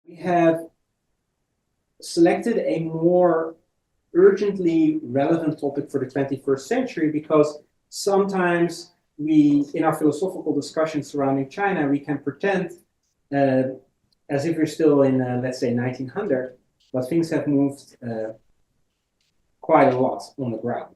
We have selected a more urgently relevant topic for the 21st century because sometimes we, in our philosophical discussions surrounding China, we can pretend as if we're still in, let's say, 1900, but things have moved quite a lot on the ground.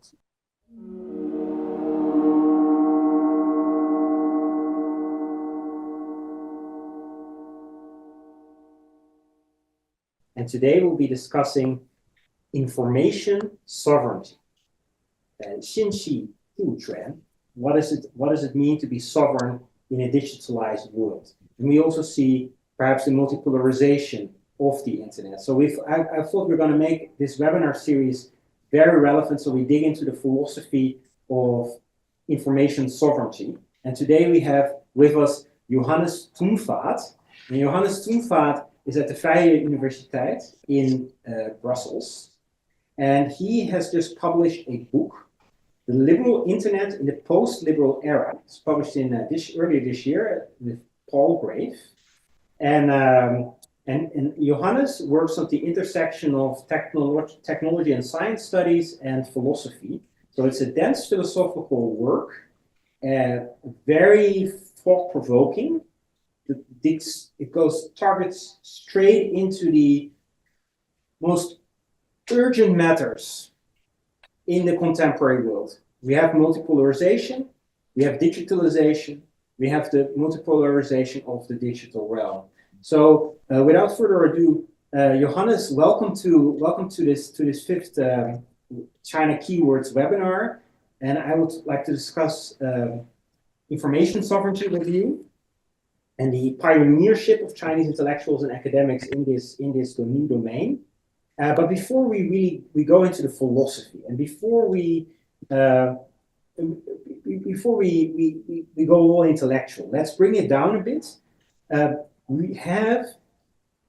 And today we'll be discussing information sovereignty. 信息互权. What does it mean to be sovereign in a digitalized world? And we also see perhaps the multi-polarization of the internet. So I thought we're going to make this webinar series very relevant, so we dig into the philosophy of information sovereignty. And today we have with us Johannes Thumfart. And Johannes Thumfart is at the Vrije Universiteit in Brussels. And he has just published a book, The Liberal Internet in the Post-Liberal Era. It's published in earlier this year with Palgrave. And Johannes works at the intersection of technology and science studies and philosophy. So it's a dense philosophical work, very thought-provoking. It targets straight into the most urgent matters in the contemporary world. We have multi-polarization, we have digitalization, we have the multi-polarization of the digital realm. So without further ado, Johannes, welcome to this fifth China Keywords webinar. And I would like to discuss information sovereignty with you and the pioneership of Chinese intellectuals and academics in this new domain. But before we go into the philosophy, and before we go all intellectual, let's bring it down a bit. We have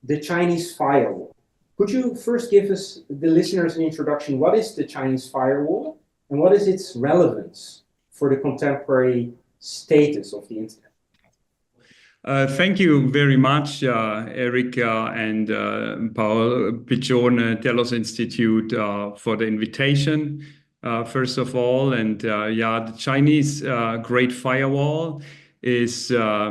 the Chinese firewall. Could you first give us, the listeners, an introduction? What is the Chinese firewall, and what is its relevance for the contemporary status of the internet? Thank you very much, Eric and Paul Piccone, Telos-Paul Institute, for the invitation, first of all. And the Chinese Great Firewall is a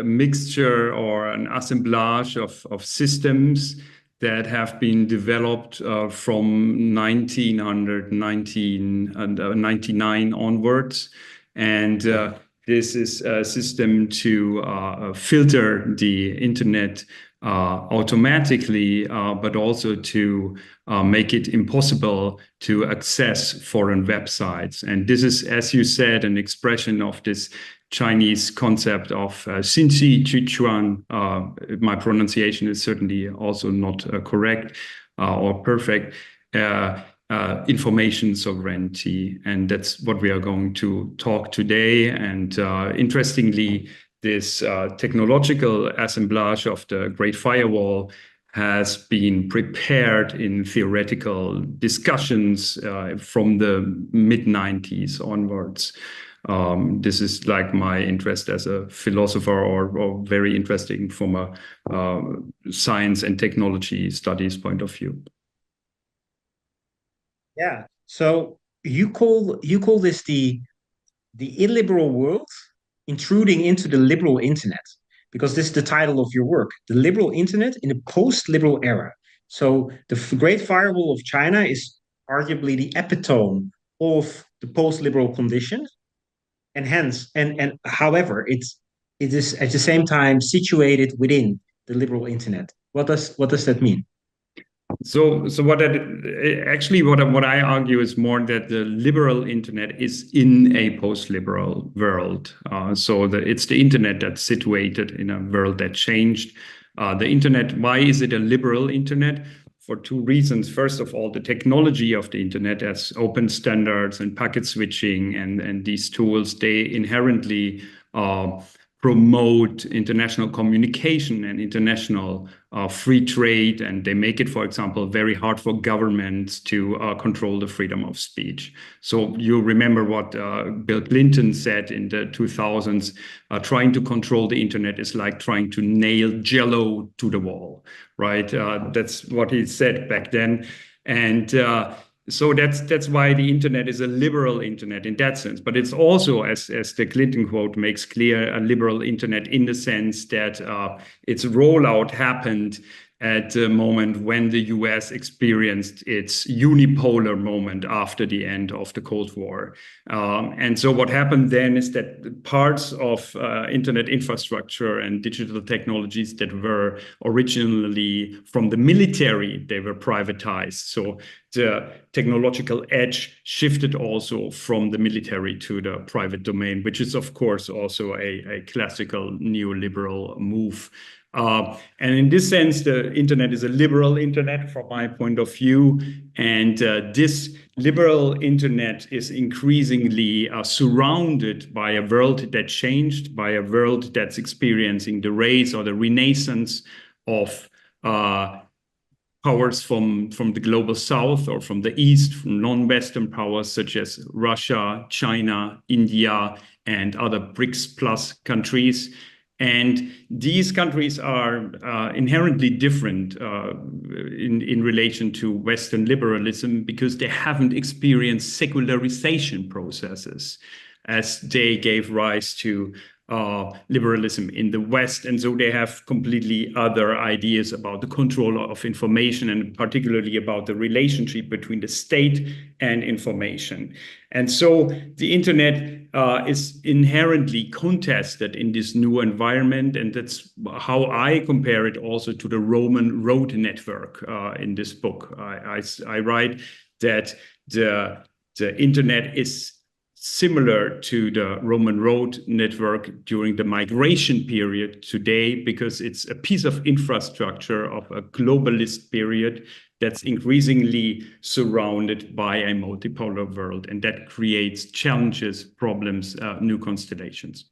mixture or an assemblage of systems that have been developed from 1999 onwards. And this is a system to filter the internet automatically, but also to make it impossible to access foreign websites. And this is, as you said, an expression of this Chinese concept of Xinxi Chuchuan. My pronunciation is certainly also not correct or perfect. Information sovereignty, and that's what we are going to talk today. And interestingly, this technological assemblage of the Great Firewall has been prepared in theoretical discussions from the mid-90s onwards. This is like my interest as a philosopher, or very interesting from a science and technology studies point of view. Yeah. So you call this the illiberal world intruding into the liberal internet, because this is the title of your work, The Liberal Internet in the Post-Liberal Era. So the Great Firewall of China is arguably the epitome of the post-liberal condition, and hence, and however, it is at the same time situated within the liberal internet. What does that mean? So what I argue is more that the liberal internet is in a post-liberal world. It's the internet that's situated in a world that changed. The internet, why is it a liberal internet? For two reasons. First of all, the technology of the internet as open standards and packet switching and these tools, they inherently promote international communication and international free trade, and they make it, for example, very hard for governments to control the freedom of speech. So you remember what Bill Clinton said in the 2000s, trying to control the internet is like trying to nail Jello to the wall, right? That's what he said back then. And so that's why the internet is a liberal internet in that sense. But it's also, as the Clinton quote makes clear, a liberal internet in the sense that its rollout happened at the moment when the US experienced its unipolar moment after the end of the Cold War. And so what happened then is that parts of internet infrastructure and digital technologies that were originally from the military, they were privatized. So the technological edge shifted also from the military to the private domain, which is, of course, also a classical neoliberal move. And in this sense, the internet is a liberal internet from my point of view. And this liberal internet is increasingly surrounded by a world that changed, by a world that's experiencing the rise or the renaissance of powers from the global south or from the east, from non-Western powers such as Russia, China, India, and other BRICS plus countries. And these countries are inherently different in relation to Western liberalism because they haven't experienced secularization processes as they gave rise to liberalism in the West. And so they have completely other ideas about the control of information and particularly about the relationship between the state and information. And so the internet is inherently contested in this new environment. And that's how I compare it also to the Roman road network in this book. I write that the internet is similar to the Roman road network during the migration period today, because it's a piece of infrastructure of a globalist period that's increasingly surrounded by a multipolar world, and that creates challenges, problems, new constellations.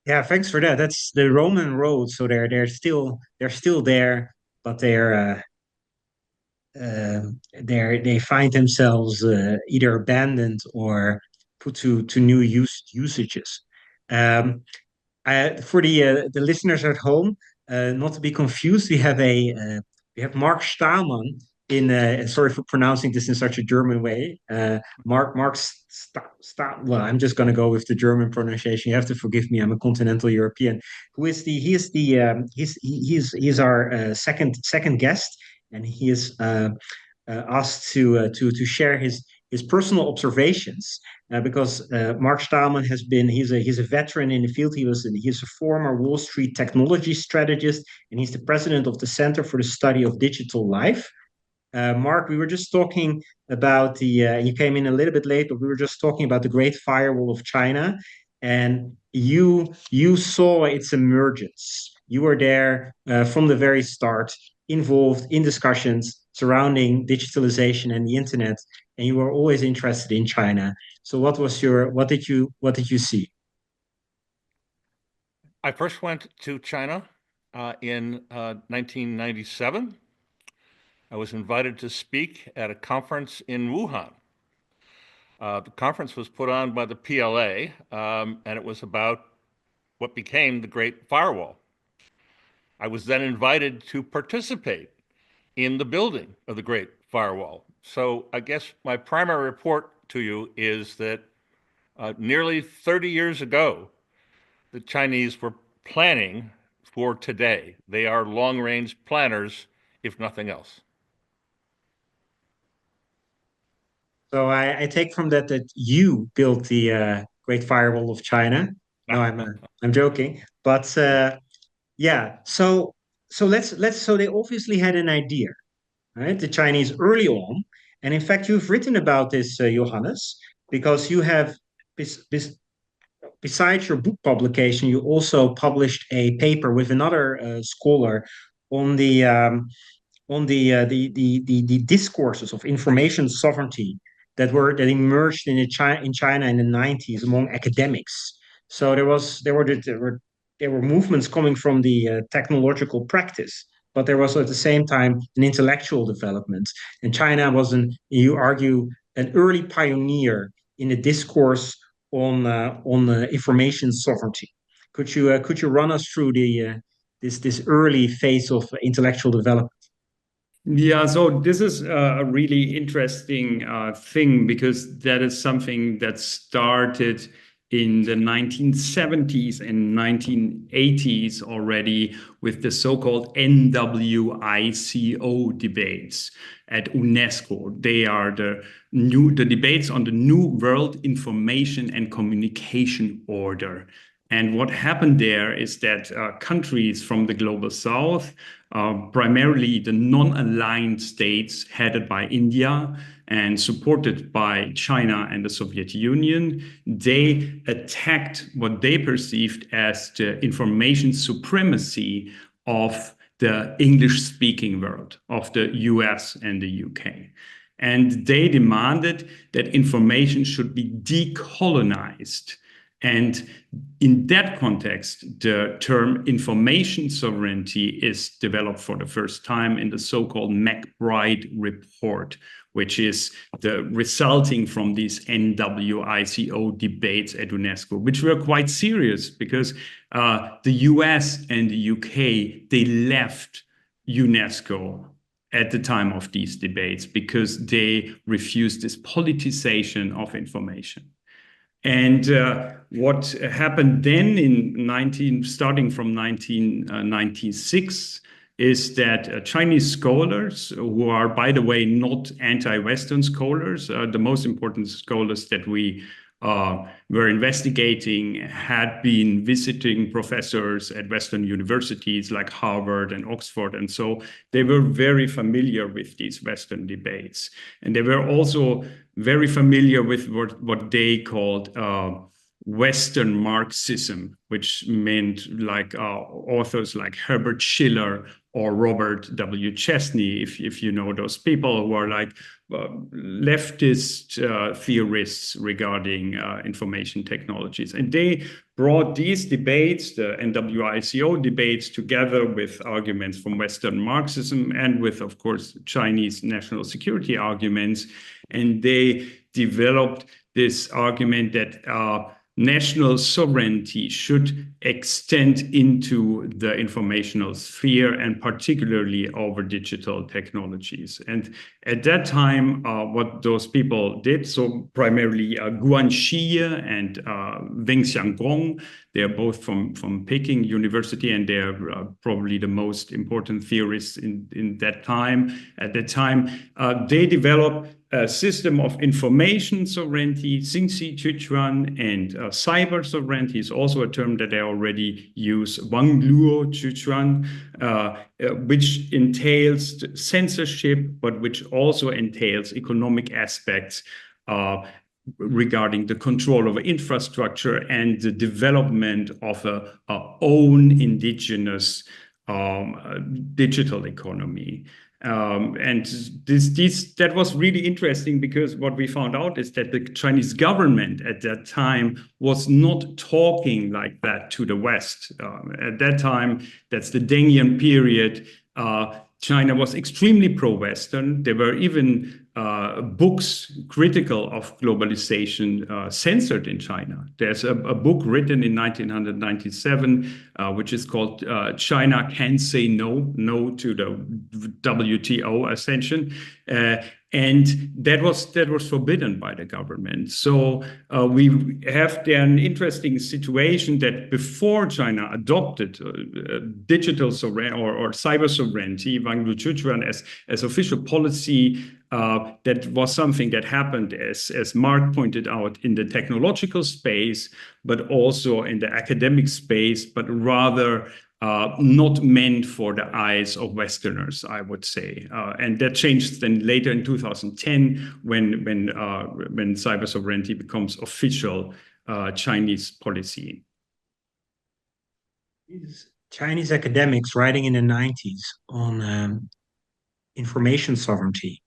Yeah, thanks for that. That's the Roman road. So they're still there, but they find themselves either abandoned or put to new usages. For the listeners at home, not to be confused, we have Mark Stahlman in. Sorry for pronouncing this in such a German way. Mark well, I'm just going to go with the German pronunciation. You have to forgive me. I'm a continental European. He's our second guest, and he is asked to share his personal observations because Mark Stahlman he's a veteran in the field. He's a former Wall Street technology strategist, and he's the president of the Center for the Study of Digital Life. Mark, we were just talking about you came in a little bit late, but we were just talking about the Great Firewall of China, and you saw its emergence. You were there from the very start, involved in discussions surrounding digitalization and the internet, and you were always interested in China. So what did you see? I first went to China in 1997. I was invited to speak at a conference in Wuhan. The conference was put on by the PLA, and it was about what became the Great Firewall. I was then invited to participate in the building of the Great Firewall. So I guess my primary report to you is that nearly 30 years ago, the Chinese were planning for today. They are long-range planners, if nothing else. So I take from that you built the Great Firewall of China. No, I'm joking, but yeah. So they obviously had an idea, right? The Chinese early on, and in fact, you've written about this, Johannes, because you have besides your book publication, you also published a paper with another scholar on the discourses of information sovereignty that emerged in China in the 90s among academics. So there were movements coming from the technological practice, but there was at the same time an intellectual development. And China was you argue, an early pioneer in the discourse on information sovereignty. Could you run us through this early phase of intellectual development? Yeah, so this is a really interesting thing, because that is something that started in the 1970s and 1980s already, with the so-called NWICO debates at UNESCO. They are the debates on the New World Information and Communication Order. And what happened there is that countries from the global south, primarily the non-aligned states headed by India and supported by China and the Soviet Union, they attacked what they perceived as the information supremacy of the English-speaking world, of the US and the UK. And they demanded that information should be decolonized. And in that context, the term information sovereignty is developed for the first time in the so-called MacBride report, which is the resulting from these NWICO debates at UNESCO, which were quite serious, because the US and the UK, they left UNESCO at the time of these debates because they refused this politicization of information. And what happened then starting from 1996, is that Chinese scholars, who are, by the way, not anti-Western scholars, the most important scholars that we were investigating had been visiting professors at Western universities like Harvard and Oxford. And so they were very familiar with these Western debates. And they were also very familiar with what they called Western Marxism, which meant like authors like Herbert Schiller or Robert W. Chesney, if you know those people, who are like leftist theorists regarding information technologies. And they brought these debates, the NWICO debates, together with arguments from Western Marxism and with, of course, Chinese national security arguments. And they developed this argument that national sovereignty should extend into the informational sphere, and particularly over digital technologies. And at that time, what those people did, so primarily Guan Xi and Weng Xiaogong, they're both from Peking University, and they're probably the most important theorists in that time. At that time, they developed a system of information sovereignty, Xingxi Zhuchuan, and cyber sovereignty is also a term that they already use, Wangluo Zhuchuan, which entails censorship, but which also entails economic aspects regarding the control of infrastructure and the development of a own indigenous digital economy. And that was really interesting, because what we found out is that the Chinese government at that time was not talking like that to the West. At that time, that's the Dengian period, China was extremely pro-Western. There were even books critical of globalization censored in China. There's a book written in 1997, which is called China Can Say No, No to the WTO ascension. And that was forbidden by the government. So we have there an interesting situation that before China adopted digital sovereignty or cyber sovereignty, Wang Luchuchuan as official policy, that was something that happened, as Mark pointed out, in the technological space, but also in the academic space, but rather not meant for the eyes of Westerners, I would say. And that changed then later in 2010 when cyber sovereignty becomes official Chinese policy. Chinese academics writing in the 90s on information sovereignty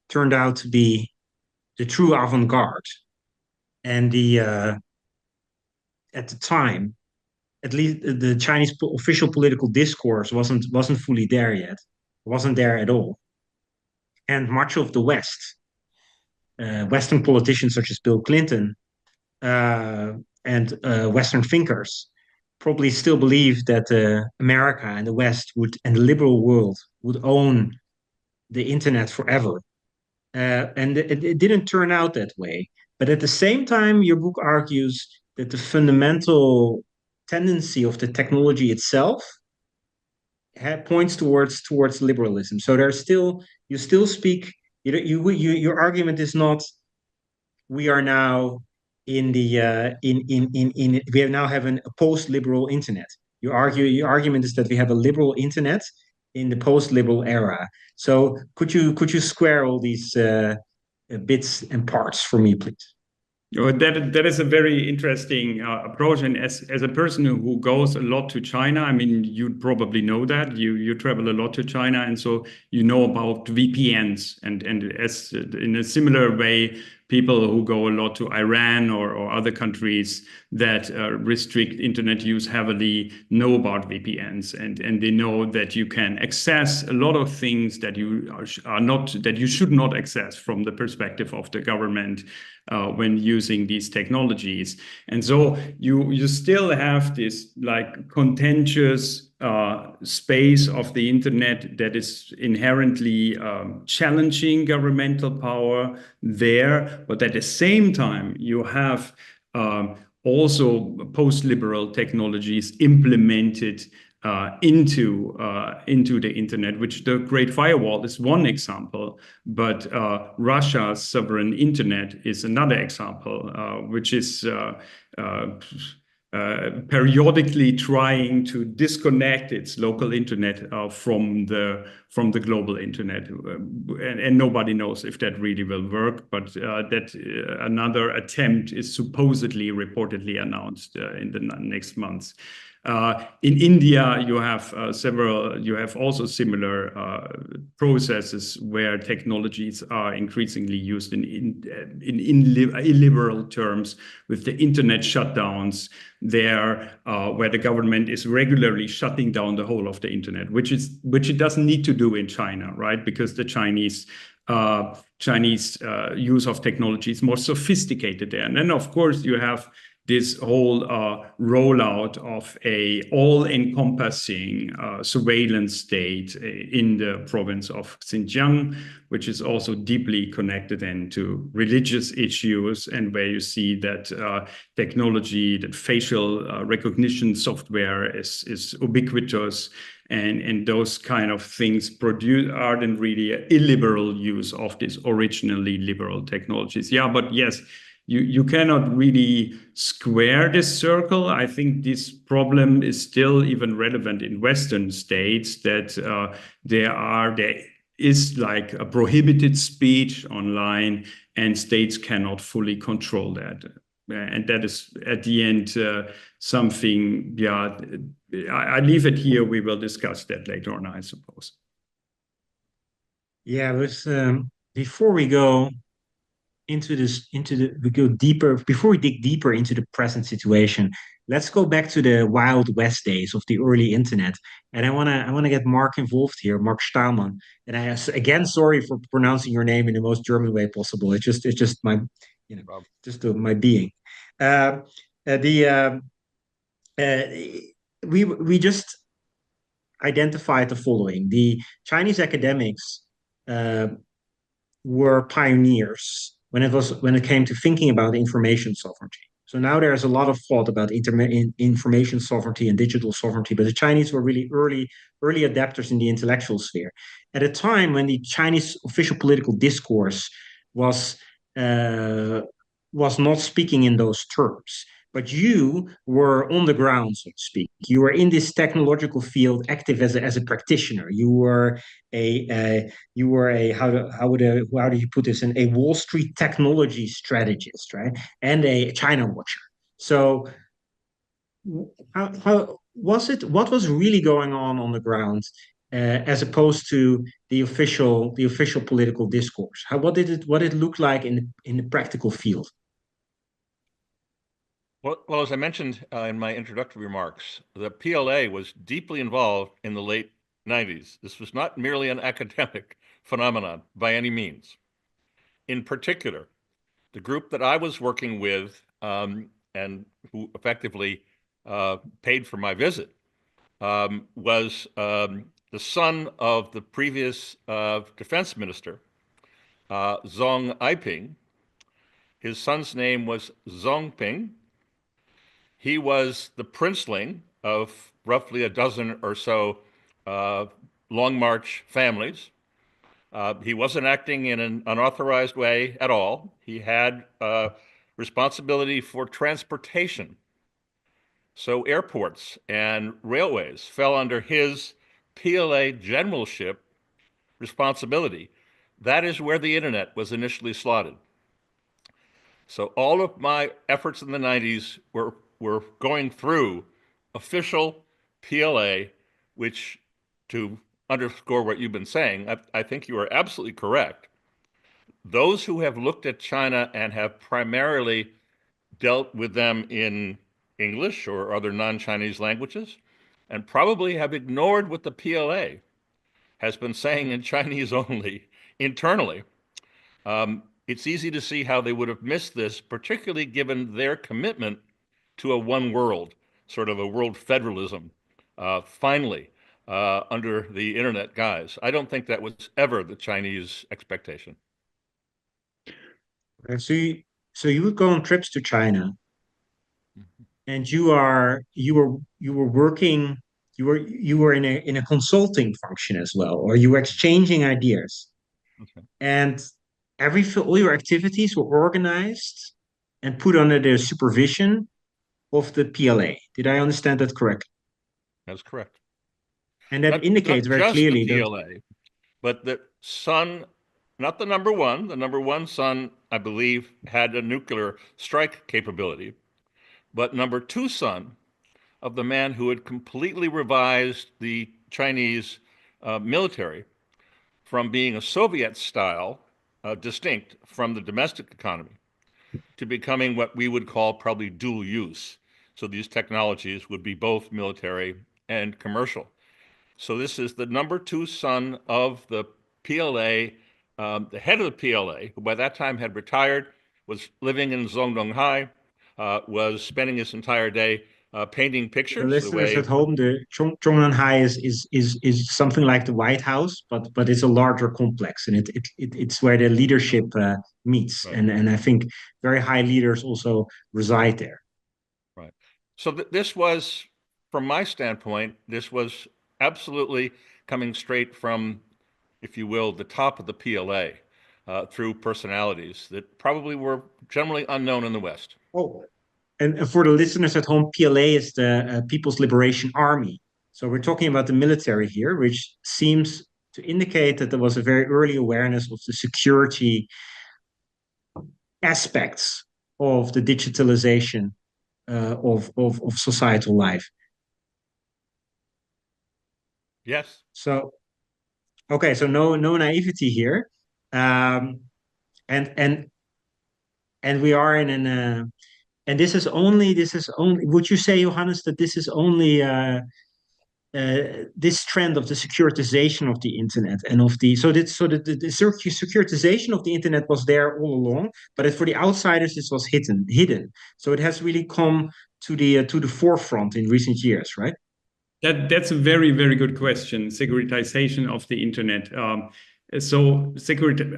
turned out to be true avant-garde, and at the time, at least the Chinese official political discourse wasn't fully there yet, wasn't there at all, and much of the West, Western politicians such as Bill Clinton uh, and Western thinkers probably still believe that America and the West and the liberal world would own the internet forever. And it didn't turn out that way. But at the same time, your book argues that the fundamental tendency of the technology itself points towards liberalism. So there's still you still speak. Your argument is not we are now in the in we now have a post-liberal internet. Your argument is that we have a liberal internet in the post-liberal era. So could you square all these bits and parts for me, please? Oh, that is a very interesting approach, and as a person who goes a lot to China, I mean, you probably know that you travel a lot to China, and so you know about VPNs, and as in a similar way, people who go a lot to Iran or other countries that restrict internet use heavily know about VPNs, and they know that you can access a lot of things that you should not access from the perspective of the government when using these technologies. And so you still have this like contentious space of the internet that is inherently challenging governmental power there, but at the same time you have also post-liberal technologies implemented into the internet, which the Great Firewall is one example, but Russia's sovereign internet is another example, which is periodically trying to disconnect its local internet from the global internet, and nobody knows if that really will work. But that another attempt is supposedly reportedly announced in the next months. In India, you have you have also similar processes where technologies are increasingly used in illiberal terms, with the internet shutdowns there, where the government is regularly shutting down the whole of the internet, which it doesn't need to do in China, right? Because the Chinese use of technology is more sophisticated there. And then, of course, you have this whole rollout of a all-encompassing surveillance state in the province of Xinjiang, which is also deeply connected into religious issues, and where you see that technology, that facial recognition software is ubiquitous, and those kind of things are then really an illiberal use of these originally liberal technologies. Yeah, but yes, you cannot really square this circle. I think this problem is still even relevant in Western states, that there is like a prohibited speech online, and states cannot fully control that. And that is at the end something, yeah, I leave it here. We will discuss that later on, I suppose. Yeah, before we go we go deeper, before we dig deeper into the present situation, let's go back to the Wild West days of the early internet. And I wanna get Mark involved here, Mark Stahlman. And again, sorry for pronouncing your name in the most German way possible. It's just my, my being. We just identified the following: the Chinese academics were pioneers when it came to thinking about information sovereignty. So now there's a lot of thought about information sovereignty and digital sovereignty, but the Chinese were really early adapters in the intellectual sphere. At a time when the Chinese official political discourse was not speaking in those terms. But you were on the ground, so to speak. You were in this technological field, active as a practitioner. You were how do you put this? A Wall Street technology strategist, right? And a China watcher. So, how was it? What was really going on the ground as opposed to the official political discourse? What did it look like in the practical field? Well, as I mentioned in my introductory remarks, the PLA was deeply involved in the late 90s. This was not merely an academic phenomenon by any means. In particular, the group that I was working with and who effectively paid for my visit was the son of the previous defense minister, Zhong Aiping. His son's name was Zhong Ping. He was the princeling of roughly a dozen or so Long March families. He wasn't acting in an unauthorized way at all. He had responsibility for transportation. So airports and railways fell under his PLA generalship responsibility. That is where the internet was initially slotted. So all of my efforts in the 90s were going through official PLA, which, to underscore what you've been saying, I think you are absolutely correct. Those who have looked at China and have primarily dealt with them in English or other non-Chinese languages, and probably have ignored what the PLA has been saying in Chinese only internally, it's easy to see how they would have missed this, particularly given their commitment to a one world, sort of a world federalism, finally, under the internet guise. I don't think that was ever the Chinese expectation. So you would go on trips to China, and you were working, you were in a consulting function as well, or you were exchanging ideas. Okay. And all your activities were organized and put under the supervision of the PLA. Did I understand that correctly? That's correct. And that indicates very clearly the PLA, but the son, not the number one. The number one son, I believe, had a nuclear strike capability, but number two son of the man who had completely revised the Chinese military from being a Soviet style, distinct from the domestic economy, to becoming what we would call probably dual use. So these technologies would be both military and commercial. So this is the number two son of the PLA, the head of the PLA, who by that time had retired, was living in Zhongdonghai, was spending his entire day painting pictures. The listeners at home, the Zhongnanhai is something like the White House, but it's a larger complex, and it's where the leadership meets, right. and I think very high leaders also reside there. Right. So this was, from my standpoint, this was absolutely coming straight from, if you will, the top of the PLA through personalities that probably were generally unknown in the West. Oh. And for the listeners at home, PLA is the People's Liberation Army. So we're talking about the military here, which seems to indicate that there was a very early awareness of the security aspects of the digitalization of societal life. Yes. So, okay, so no naivety here, and we are in an. And this is only, would you say, Johannes, that this is only this trend of the securitization of the internet and of the, so the securitization of the internet was there all along, but for the outsiders, this was hidden. So it has really come to the forefront in recent years, right? That's a very, very good question. Securitization of the internet. So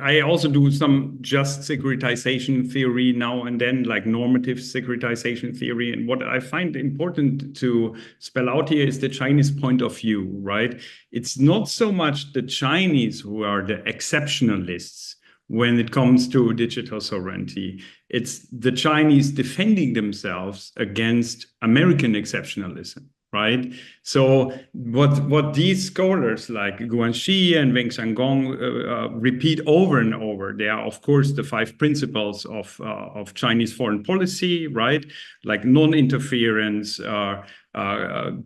I also do some just securitization theory now and then, like normative securitization theory. And what I find important to spell out here is the Chinese point of view, right? It's not so much the Chinese who are the exceptionalists when it comes to digital sovereignty. It's the Chinese defending themselves against American exceptionalism. right? So what these scholars like Guanxi and Weng Xiangong repeat over and over, they are, of course, the 5 principles of Chinese foreign policy, right? Like non-interference,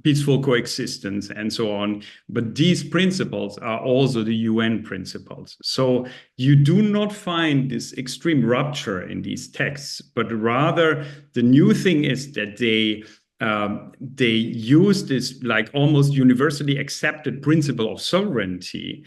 peaceful coexistence, and so on. But these principles are also the UN principles. So you do not find this extreme rupture in these texts, but rather the new thing is that they use this like almost universally accepted principle of sovereignty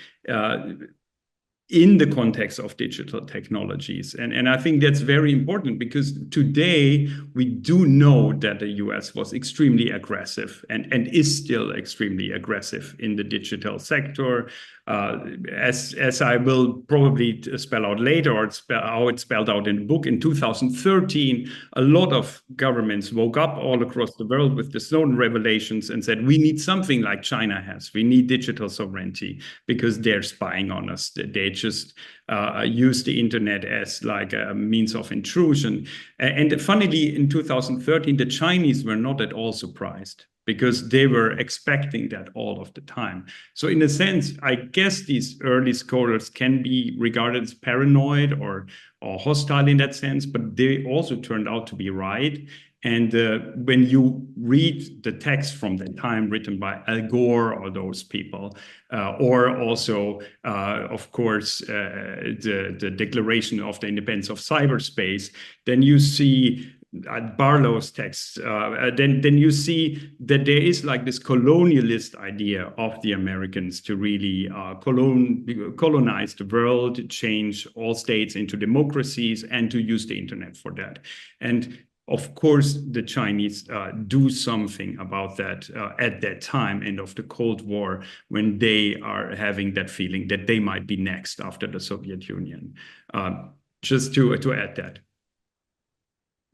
in the context of digital technologies. And I think that's very important, because today we do know that the US was extremely aggressive and is still extremely aggressive in the digital sector. As I will probably spell out later, or how it's spelled out in the book, in 2013, a lot of governments woke up all across the world with the Snowden revelations and said, we need something like China has. We need digital sovereignty because they're spying on us. They just use the internet as like a means of intrusion. And funnily, in 2013, the Chinese were not at all surprised, because they were expecting that all of the time. So in a sense, I guess these early scholars can be regarded as paranoid or hostile in that sense, but they also turned out to be right. And when you read the text from that time written by Al Gore or those people, or also, of course, the Declaration of the Independence of Cyberspace, then you see Barlow's text, then you see that there is like this colonialist idea of the Americans to really colonize the world, change all states into democracies, and to use the internet for that. And of course, the Chinese do something about that at that time, end of the Cold War, when they are having that feeling that they might be next after the Soviet Union. Just to add that.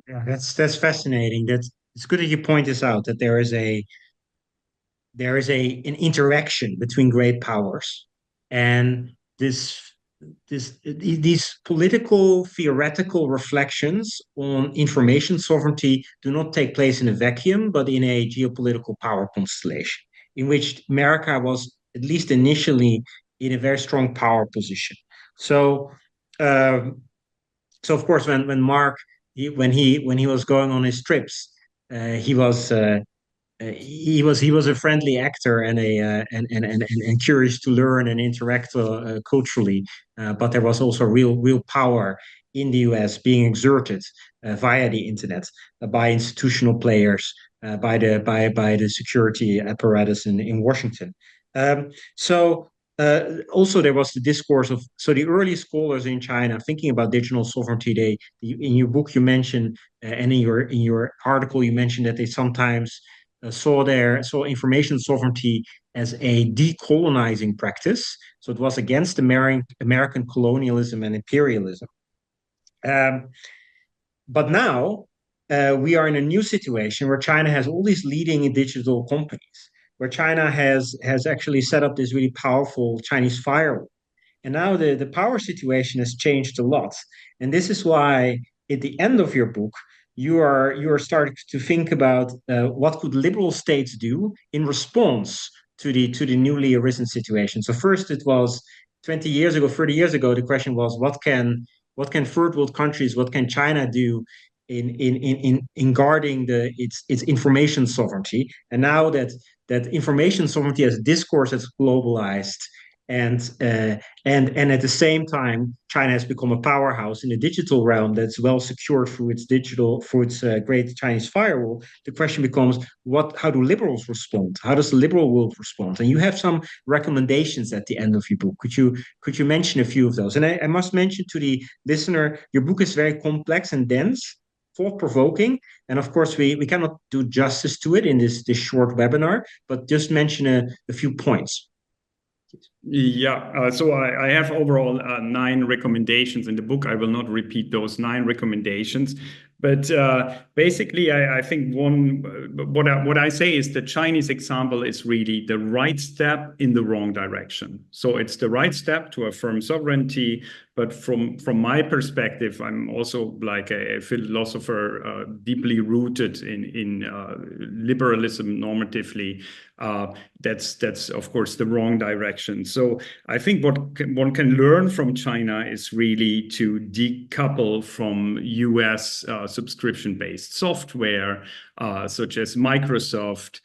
Yeah, that's fascinating. It's good that you point this out, that there is an interaction between great powers, and these political theoretical reflections on information sovereignty do not take place in a vacuum, but in a geopolitical power constellation in which America was, at least initially, in a very strong power position. So of course, when Mark when he was going on his trips, he was a friendly actor and curious to learn and interact culturally. But there was also real power in the US being exerted via the internet by institutional players, by the security apparatus in Washington. Also, there was the discourse of, so the early scholars in China thinking about digital sovereignty. In your book you mentioned, and in your article you mentioned, that they sometimes saw information sovereignty as a decolonizing practice. So it was against American colonialism and imperialism. But now we are in a new situation where China has all these leading digital companies, where China has actually set up this really powerful Chinese firewall. And now the power situation has changed a lot. And this is why at the end of your book, you are starting to think about what could liberal states do in response to the newly arisen situation. So first it was 20 years ago, 30 years ago, the question was, what can third world countries, what can China do in guarding its information sovereignty? And now that information sovereignty as a discourse has globalized, and at the same time, China has become a powerhouse in the digital realm that's well secured through its great Chinese firewall. The question becomes, how do liberals respond? How does the liberal world respond? And you have some recommendations at the end of your book. Could you mention a few of those? And I must mention to the listener, your book is very complex and dense, thought-provoking, and of course we cannot do justice to it in this short webinar, but just mention a few points. Yeah, so I have overall 9 recommendations in the book. I will not repeat those 9 recommendations, but basically I think what I say is the Chinese example is really the right step in the wrong direction. So it's the right step to affirm sovereignty, But from my perspective, I'm also like a philosopher deeply rooted in liberalism normatively. That's of course the wrong direction. So I think what one can learn from China is really to decouple from US subscription-based software, such as Microsoft,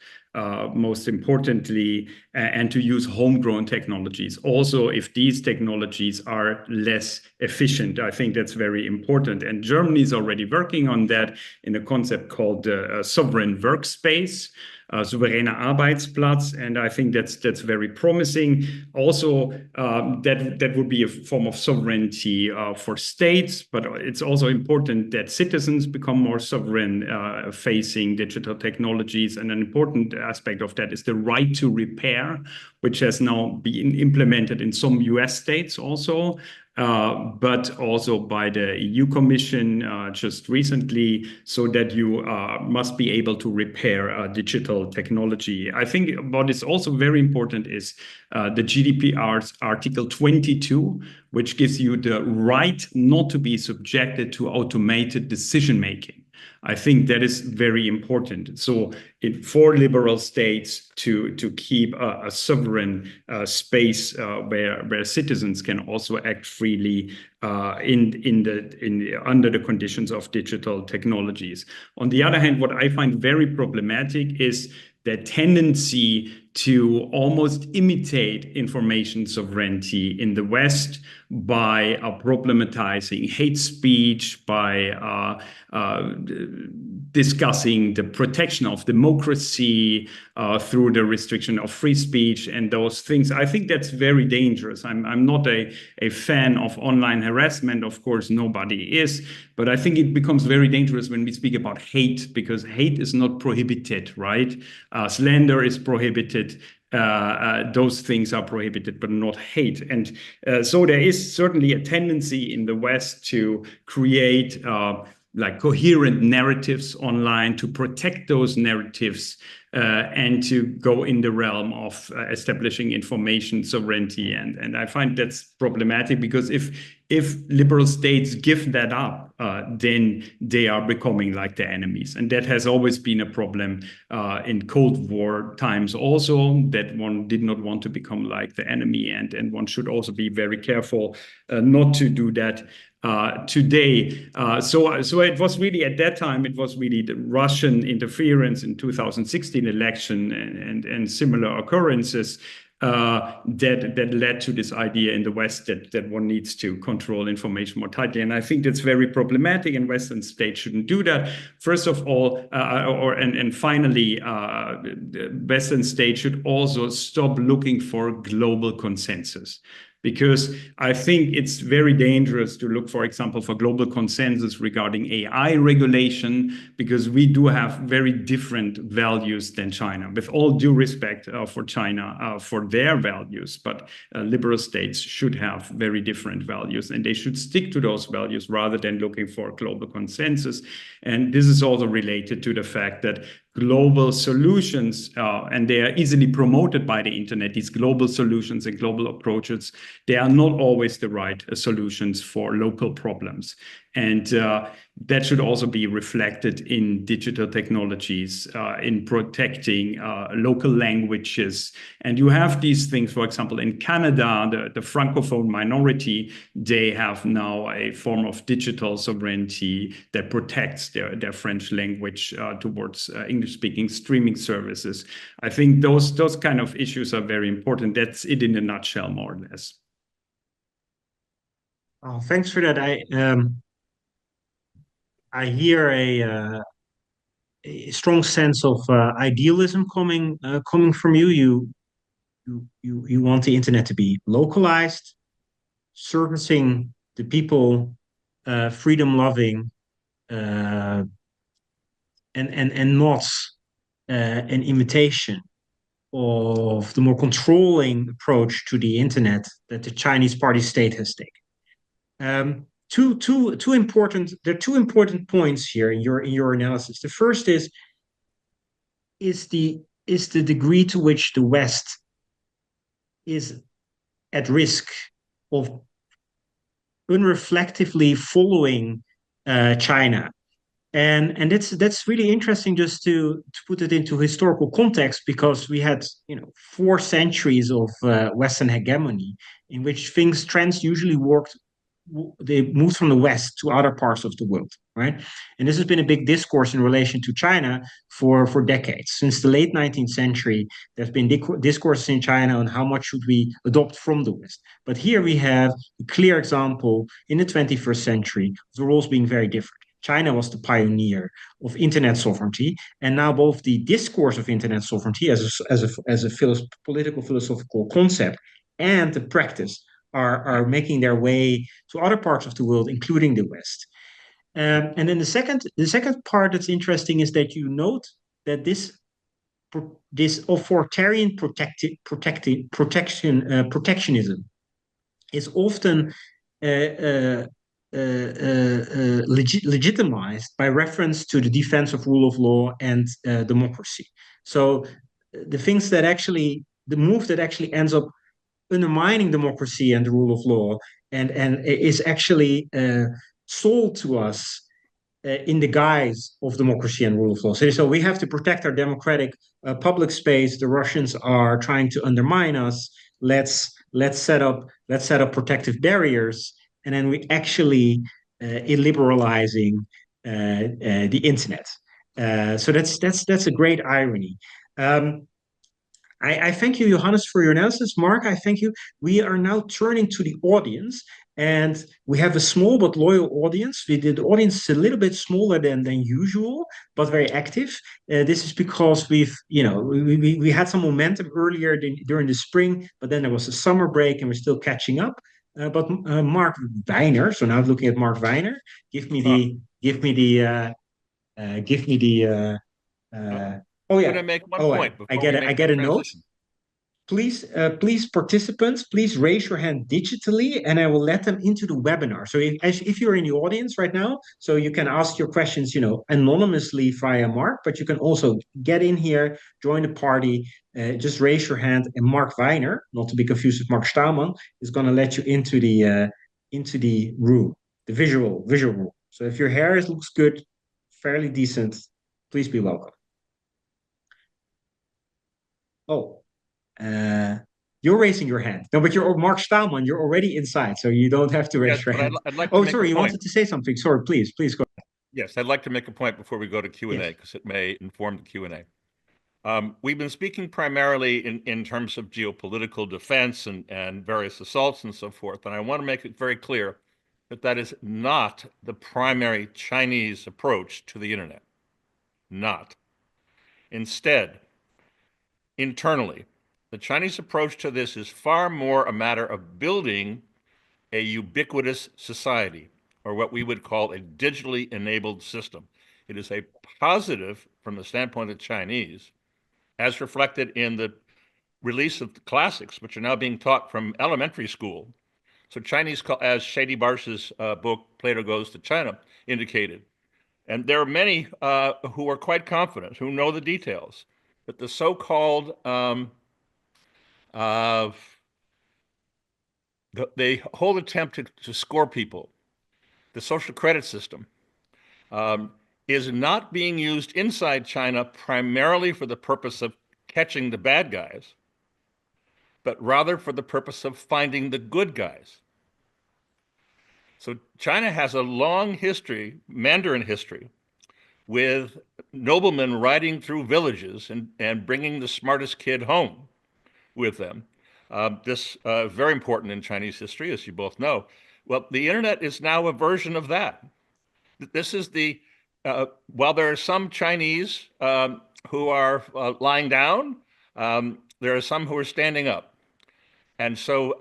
most importantly, and to use homegrown technologies. Also, if these technologies are less efficient, I think that's very important. And Germany is already working on that in a concept called sovereign workspace. Souveräner Arbeitsplatz, and I think that's very promising. Also, that would be a form of sovereignty for states, but it's also important that citizens become more sovereign facing digital technologies. And an important aspect of that is the right to repair, which has now been implemented in some US states also. But also by the EU Commission just recently, so that you must be able to repair digital technology. I think what is also very important is the GDPR's Article 22, which gives you the right not to be subjected to automated decision-making. I think that is very important. So for liberal states to keep a sovereign space where citizens can also act freely under the conditions of digital technologies. On the other hand, what I find very problematic is the tendency to almost imitate information sovereignty in the West by problematizing hate speech, by discussing the protection of democracy through the restriction of free speech and those things. I think that's very dangerous. I'm not a fan of online harassment. Of course, nobody is. But I think it becomes very dangerous when we speak about hate, because hate is not prohibited, right? Slander is prohibited. Those things are prohibited, but not hate. And so there is certainly a tendency in the West to create like coherent narratives online, to protect those narratives and to go in the realm of establishing information sovereignty. And I find that's problematic, because if liberal states give that up, then they are becoming like the enemies. And that has always been a problem in Cold War times also, that one did not want to become like the enemy. And one should also be very careful not to do that today. So it was really, at that time, it was really the Russian interference in 2016 election and similar occurrences that led to this idea in the West that one needs to control information more tightly. And I think that's very problematic, and Western states shouldn't do that. First of all, and finally, Western states should also stop looking for global consensus. Because I think it's very dangerous to look, for example, for global consensus regarding AI regulation, because we do have very different values than China, with all due respect for China, for their values. But liberal states should have very different values, and they should stick to those values rather than looking for global consensus. And this is also related to the fact that global solutions, and they are easily promoted by the internet, these global solutions and global approaches, they are not always the right solutions for local problems. And that should also be reflected in digital technologies, in protecting local languages. And you have these things, for example, in Canada, the Francophone minority, they have now a form of digital sovereignty that protects their French language towards English-speaking streaming services. I think those kind of issues are very important. That's it in a nutshell, more or less. Oh, thanks for that. I hear a strong sense of idealism coming from you. You want the internet to be localized, servicing the people, freedom-loving, and not an imitation of the more controlling approach to the internet that the Chinese party state has taken. Two important points here in your analysis. The first is the degree to which the West is at risk of unreflectively following China. And that's really interesting just to put it into historical context, because we had 4 centuries of Western hegemony in which trends usually they moved from the West to other parts of the world, right? And this has been a big discourse in relation to China for decades. Since the late 19th century, there's been discourses in China on how much should we adopt from the West. But here we have a clear example in the 21st century of the roles being very different. China was the pioneer of internet sovereignty, and now both the discourse of internet sovereignty as a political philosophical concept and the practice are making their way to other parts of the world, including the West. And then the second part that's interesting is that you note that this authoritarian protectionism is often legitimized by reference to the defense of rule of law and democracy. So the move that actually ends up undermining democracy and the rule of law and is actually sold to us in the guise of democracy and rule of law. So we have to protect our democratic public space. The Russians are trying to undermine us. Let's set up protective barriers, and then we actually illiberalizing the internet. So that's a great irony. I thank you, Johannes, for your analysis. Mark, I thank you. We are now turning to the audience, and we have a small but loyal audience. The audience is a little bit smaller than usual, but very active. This is because we had some momentum earlier during the spring, but then there was a summer break, and we're still catching up. But Mark Weiner, so now looking at Mark Weiner, give me the. Oh yeah. I'm going to make one point. I get a note. Please, participants, please raise your hand digitally, and I will let them into the webinar. So if you're in the audience right now, so you can ask your questions, anonymously via Mark, but you can also get in here, join the party, just raise your hand, and Mark Weiner, not to be confused with Mark Stahlman, is going to let you into the room, the visual room. So if your hair looks good, fairly decent, please be welcome. Oh, you're raising your hand. No, but you're Mark Stahlman. You're already inside, so you don't have to raise your hand. I'd like to make sorry, a you point. wanted to say something. Sorry, please go ahead. Yes, I'd like to make a point before we go to Q&A, because it may inform the Q&A. We've been speaking primarily in terms of geopolitical defense and various assaults and so forth, and I want to make it very clear that is not the primary Chinese approach to the internet. Not. Instead, internally, the Chinese approach to this is far more a matter of building a ubiquitous society, or what we would call a digitally enabled system. It is a positive from the standpoint of the Chinese, as reflected in the release of the classics, which are now being taught from elementary school. So Chinese, as Shady Barsh's book, Plato Goes to China, indicated. And there are many who are quite confident, who know the details, that the so-called the whole attempt to score people, the social credit system, is not being used inside China primarily for the purpose of catching the bad guys, but rather for the purpose of finding the good guys. So China has a long history, Mandarin history, with noblemen riding through villages and bringing the smartest kid home with them. This very important in Chinese history, as you both know. Well, the internet is now a version of that. This is while there are some Chinese who are lying down, there are some who are standing up. And so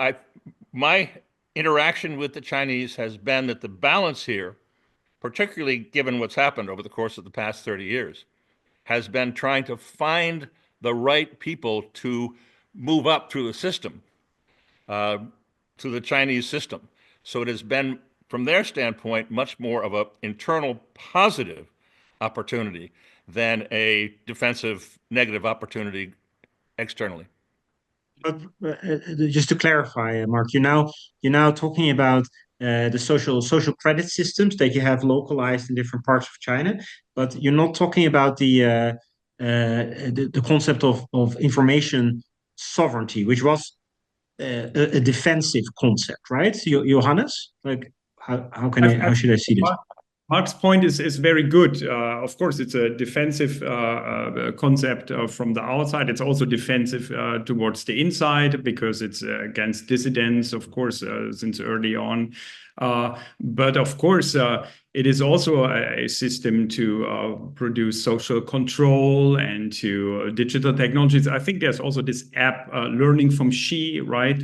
my interaction with the Chinese has been that the balance here, particularly given what's happened over the course of the past 30 years, has been trying to find the right people to move up through the system, to the Chinese system. So it has been, from their standpoint, much more of an internal positive opportunity than a defensive negative opportunity externally. But just to clarify, Mark, you're now talking about the social credit systems that you have localized in different parts of China, but you're not talking about the concept of information sovereignty, which was a defensive concept, right? Johannes, like how should I see this? Mark's point is very good. Of course, it's a defensive concept from the outside. It's also defensive towards the inside because it's against dissidents, of course, since early on. But of course, it is also a system to produce social control and to digital technologies. I think there's also this app, Learning from Xi, right?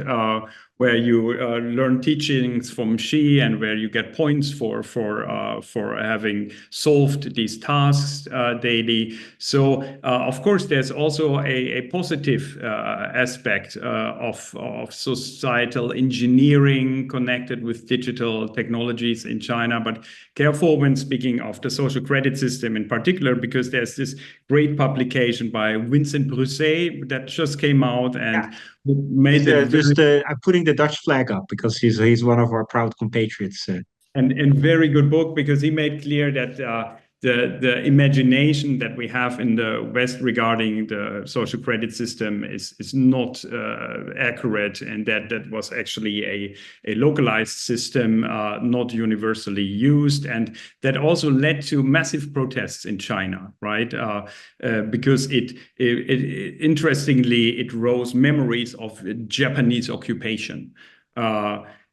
Where you learn teachings from Xi and where you get points for having solved these tasks daily. So of course, there's also a positive aspect of societal engineering connected with digital technologies in China. But careful when speaking of the social credit system in particular, because there's this great publication by Vincent Brisset that just came out and made it. I'm putting the Dutch flag up because he's one of our proud compatriots. And very good book because he made clear that the imagination that we have in the West regarding the social credit system is not accurate, and that was actually a localized system, not universally used, and that also led to massive protests in China, right? Because it interestingly it rose memories of Japanese occupation.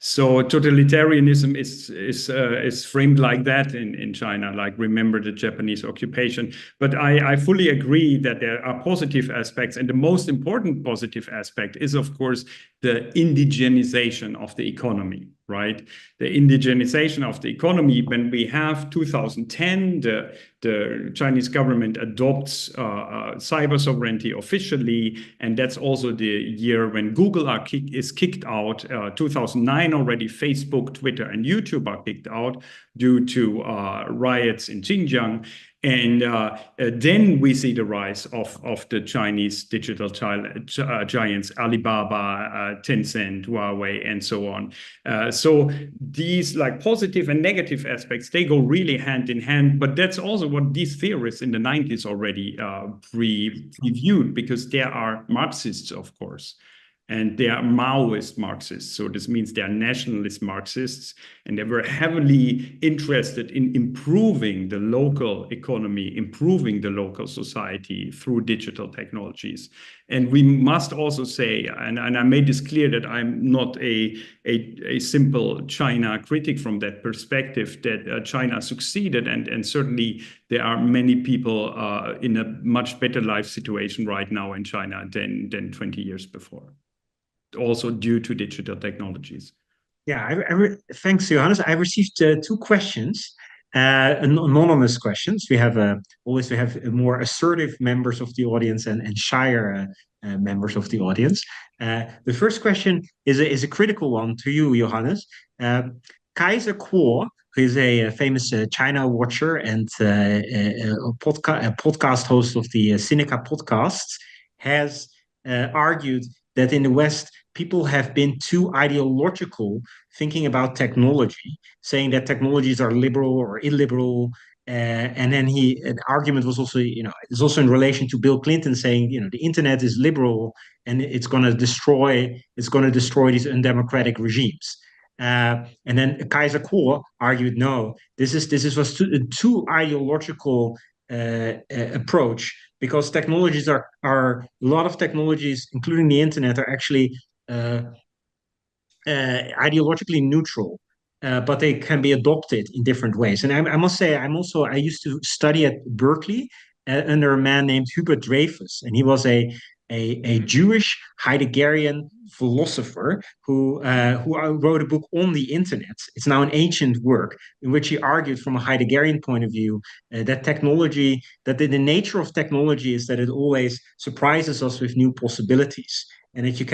So totalitarianism is framed like that in China, like remember the Japanese occupation. But I fully agree that there are positive aspects, and the most important positive aspect is, of course, the indigenization of the economy, right? The indigenization of the economy. When we have 2010, the Chinese government adopts cyber sovereignty officially, and that's also the year when Google is kicked out. 2009 already, Facebook, Twitter, and YouTube are kicked out due to riots in Xinjiang. And then we see the rise of the Chinese digital giants, Alibaba, Tencent, Huawei, and so on. So these like positive and negative aspects, they go really hand in hand. But that's also what these theorists in the 90s already previewed, because there are Marxists, of course. And they are Maoist Marxists. So this means they are nationalist Marxists. And they were heavily interested in improving the local economy, improving the local society through digital technologies. And we must also say, and I made this clear that I'm not a simple China critic from that perspective, that China succeeded. And certainly there are many people in a much better life situation right now in China than 20 years before, also due to digital technologies. Yeah, thanks, Johannes. I received two questions, anonymous questions. We have more assertive members of the audience and shyer members of the audience. The first question is a critical one to you, Johannes. Kaiser Kuo, who is a famous China watcher and a podcast host of the Sinica podcasts, has argued that in the West, people have been too ideological thinking about technology, saying that technologies are liberal or illiberal. And then an argument was also, it's also in relation to Bill Clinton saying, the internet is liberal and it's going to destroy these undemocratic regimes. And then Kaiser Kuo argued, no, this was too ideological approach, because technologies are a lot of technologies, including the internet, are actually ideologically neutral, but they can be adopted in different ways. And I must say, I used to study at Berkeley under a man named Hubert Dreyfus, and he was a Jewish Heideggerian philosopher who wrote a book on the internet. It's now an ancient work in which he argued from a Heideggerian point of view that the nature of technology is that it always surprises us with new possibilities, and that you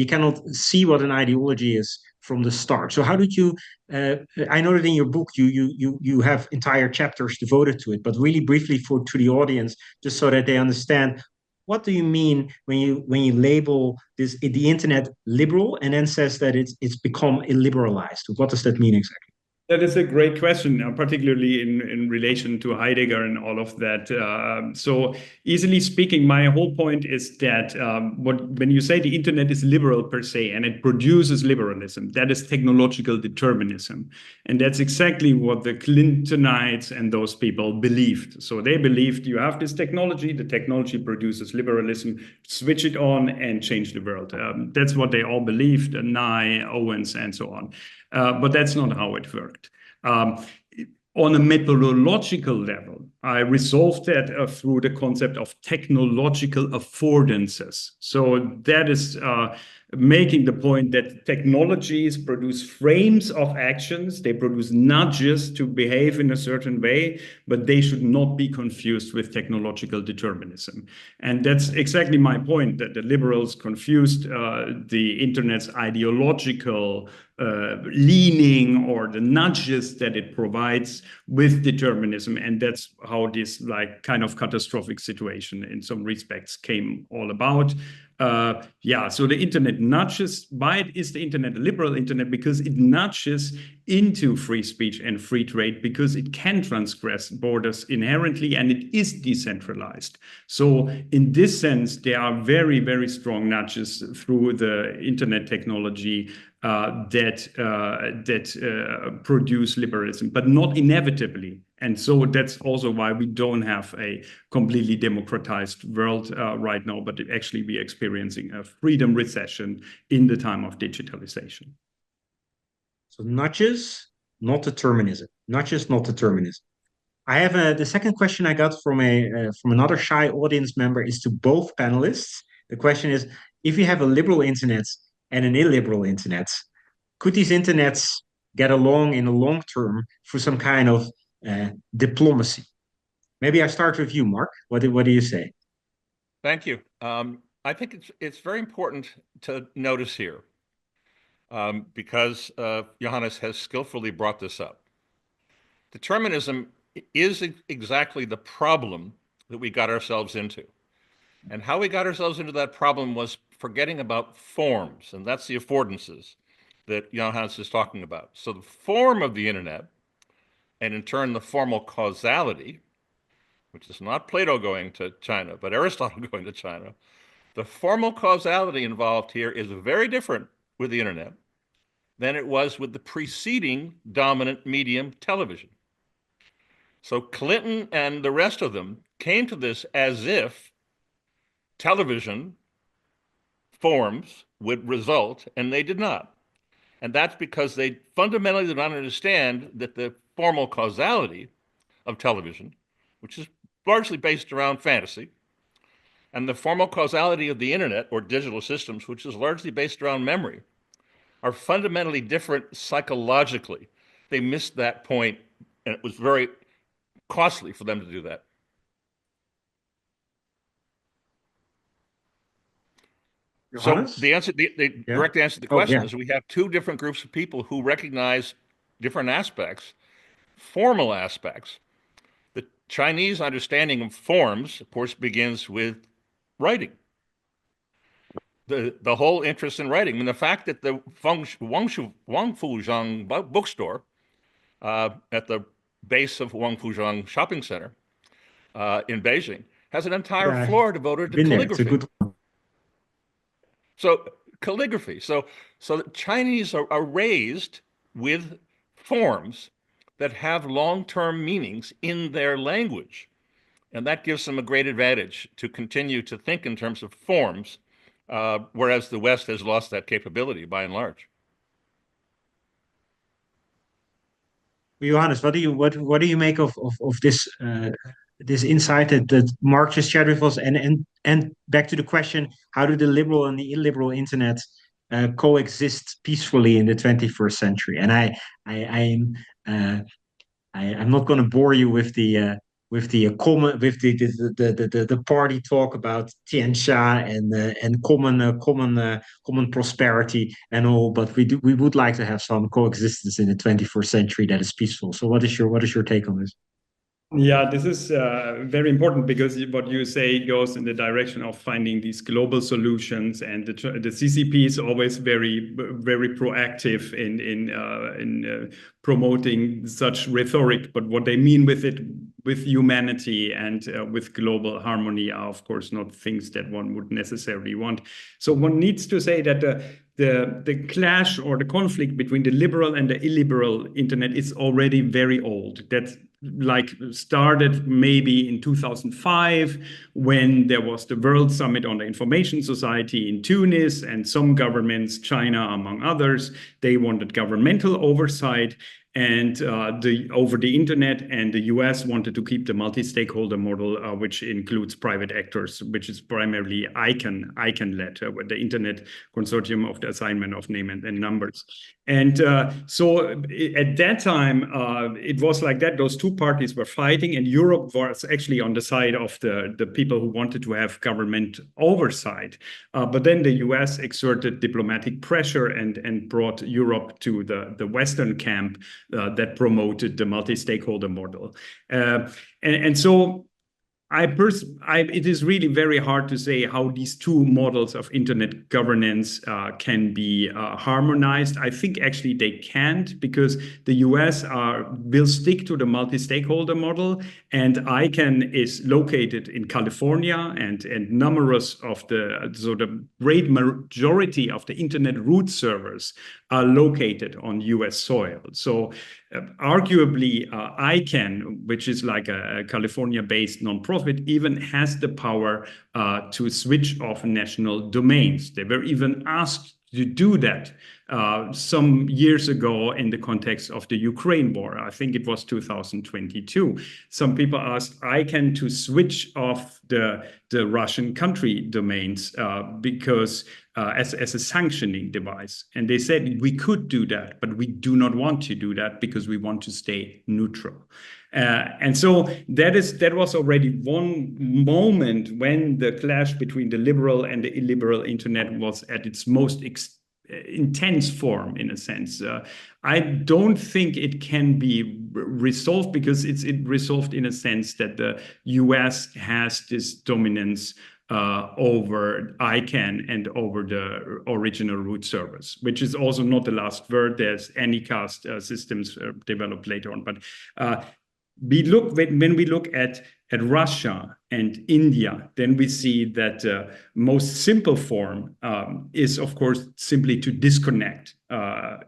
cannot see what an ideology is from the start. So how did you? I know that in your book you have entire chapters devoted to it, but really briefly to the audience, just so that they understand what do you mean when you label the internet liberal and then says that it's become illiberalized? What does that mean exactly? That is a great question, particularly in relation to Heidegger and all of that. So easily speaking, my whole point is that when you say the internet is liberal per se and it produces liberalism, that is technological determinism. And that's exactly what the Clintonites and those people believed. So they believed you have this technology, the technology produces liberalism, switch it on and change the world. That's what they all believed, Nye, Owens, and so on. But that's not how it worked. On a methodological level, I resolved that through the concept of technological affordances. So that is making the point that technologies produce frames of actions, they produce nudges to behave in a certain way, but they should not be confused with technological determinism. And that's exactly my point, that the liberals confused the internet's ideological leaning or the nudges that it provides with determinism. And that's how this like kind of catastrophic situation in some respects came all about. So the internet nudges. Why is the internet a liberal internet? Because it nudges into free speech and free trade, because it can transgress borders inherently and it is decentralized. So in this sense, there are very, very strong nudges through the internet technology that produce liberalism, but not inevitably. And so that's also why we don't have a completely democratized world right now, but actually we're experiencing a freedom recession in the time of digitalization. So nudges, not determinism. Nudges, not determinism. I have the second question I got from another shy audience member is to both panelists. The question is, if you have a liberal internet and an illiberal internet, could these internets get along in the long term for some kind of diplomacy? Maybe I start with you, Mark. What do you say? Thank you. I think it's very important to notice here, because Johannes has skillfully brought this up. Determinism is exactly the problem that we got ourselves into. And how we got ourselves into that problem was forgetting about forms, and that's the affordances that Johannes is talking about. So the form of the internet, and in turn the formal causality, which is not Plato going to China, but Aristotle going to China, the formal causality involved here is very different with the internet than it was with the preceding dominant medium, television. So Clinton and the rest of them came to this as if television forms would result, and they did not. And that's because they fundamentally did not understand that the formal causality of television, which is largely based around fantasy, and the formal causality of the internet or digital systems, which is largely based around memory, are fundamentally different psychologically. They missed that point, and it was very costly for them to do that. Johannes? So the direct answer to the question is we have two different groups of people who recognize different aspects, formal aspects. The Chinese understanding of forms, of course, begins with writing. The whole interest in writing. I mean, the fact that the Wangfuzhang bookstore at the base of Wangfuzhang shopping center in Beijing has an entire floor devoted to calligraphy. So calligraphy. So the Chinese are raised with forms that have long-term meanings in their language. And that gives them a great advantage to continue to think in terms of forms, whereas the West has lost that capability by and large. Johannes, what do you make of this this insight that Mark just shared with us, and back to the question, how do the liberal and the illiberal internet coexist peacefully in the 21st century? And I'm not going to bore you with the party talk about Tianxia and common prosperity and all, but we would like to have some coexistence in the 21st century that is peaceful. So what is your take on this? Yeah, this is very important because what you say goes in the direction of finding these global solutions, and the CCP is always very proactive in promoting such rhetoric. But what they mean with it, with humanity and with global harmony, are of course not things that one would necessarily want. So one needs to say that the clash or the conflict between the liberal and the illiberal internet is already very old. That's like started maybe in 2005 when there was the World Summit on the Information Society in Tunis, and some governments, China among others, they wanted governmental oversight and over the internet, and the US wanted to keep the multi-stakeholder model, which includes private actors, which is primarily ICANN-led, with the Internet Consortium of the Assignment of Name and Numbers. And so at that time, it was like that. Those two parties were fighting, and Europe was actually on the side of the people who wanted to have government oversight. But then the US exerted diplomatic pressure and brought Europe to the Western camp that promoted the multi-stakeholder model. And so it is really very hard to say how these two models of internet governance can be harmonized. I think actually they can't, because the US will stick to the multi-stakeholder model, and ICANN is located in California, and numerous of the great majority of the internet root servers are located on US soil. So arguably, ICANN, which is like a California-based nonprofit, even has the power to switch off national domains. They were even asked to do that some years ago in the context of the Ukraine war. I think it was 2022. Some people asked ICANN to switch off the Russian country domains because as a sanctioning device. And they said, we could do that, but we do not want to do that because we want to stay neutral. And so that was already one moment when the clash between the liberal and the illiberal internet was at its most intense form, in a sense. I don't think it can be resolved, because it's resolved in a sense that the US has this dominance over ICANN and over the original root servers, which is also not the last word. There's Anycast systems developed later on. But when we look at Russia and India, then we see that the most simple form is, of course, simply to disconnect.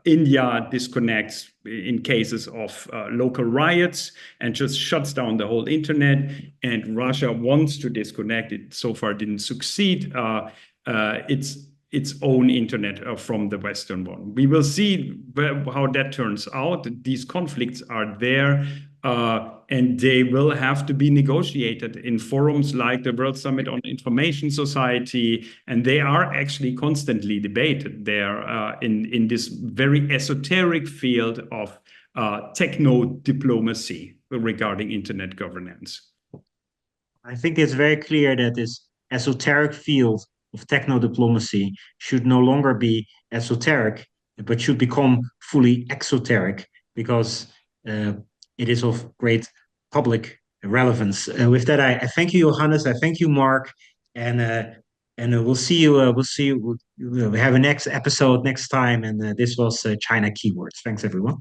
India disconnects in cases of local riots and just shuts down the whole internet. And Russia wants to disconnect. It so far didn't succeed. Its own internet from the Western one. We will see how that turns out. These conflicts are there. And they will have to be negotiated in forums like the World Summit on Information Society, and they are actually constantly debated there in this very esoteric field of techno-diplomacy regarding internet governance. I think it's very clear that this esoteric field of techno-diplomacy should no longer be esoteric, but should become fully exoteric, because it is of great public relevance. With that, I thank you, Johannes. I thank you, Mark, and we'll see you. We'll have a next episode next time. And this was China Keywords. Thanks, everyone.